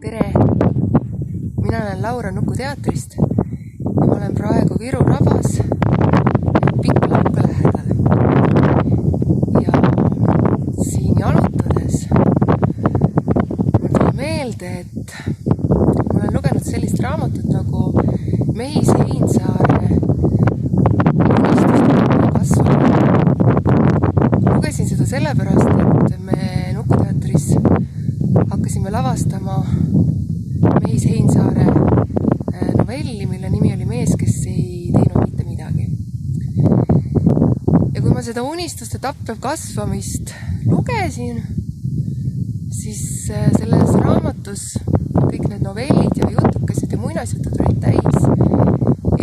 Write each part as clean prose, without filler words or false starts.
Tere! Mina olen Laura Nuku teatrist ja ma olen praegu Viru rabas Pikka Lauka lähedal. Ja siin jalutades mul tuli meelde, et ma olen lugenud sellist raamatut nagu Meis Heinsaare Unistuste kasvamine. Lugesin seda sellepärast, et me Nuku teatris hakkasime lavastama Meis Heinsaare novelli, mille nimi oli Mees, kes ei teinud mitte midagi. Ja kui ma seda unistuste tappev kasvamist lugesin, siis selles raamatus kõik need novellid ja jutukesed ja muinasjutud olid täis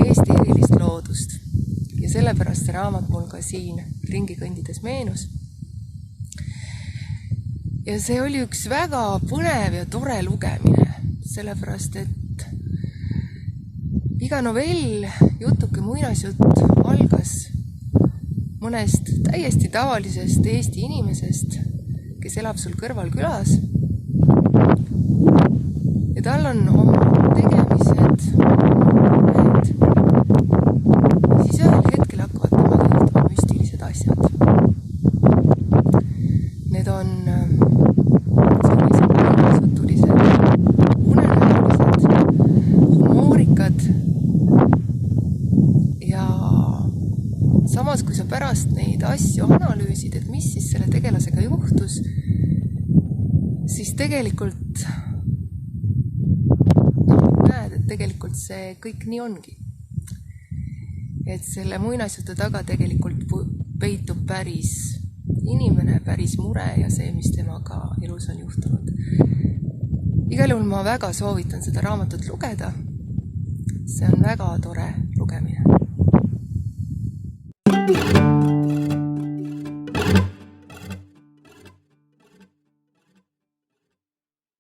Eesti erilist loodust. Ja sellepärast see raamat mul ka siin ringi kõndides meenus. Ja see oli üks väga põnev ja tore lugemine, sellepärast et iga novell, jutuke, muinasjutt algas mõnest täiesti tavalisest Eesti inimesest, kes elab sul kõrval külas. Ja tal on oma tegemised, ja siis ühel hetkel hakkavad temaga juhtuma müstilised asjad. Need on sellised muinasjutulised, unenäolised, humoorikad ja samas, kui sa pärast neid asju analüüsid, et mis siis selle tegelasega juhtus, siis tegelikult näed, et tegelikult see kõik nii ongi. Et selle muinasjutu taga tegelikult peitub päris inimene, päris mure ja see, mis temaga elus on juhtunud. Igal juhul ma väga soovitan seda raamatut lugeda. See on väga tore lugemine.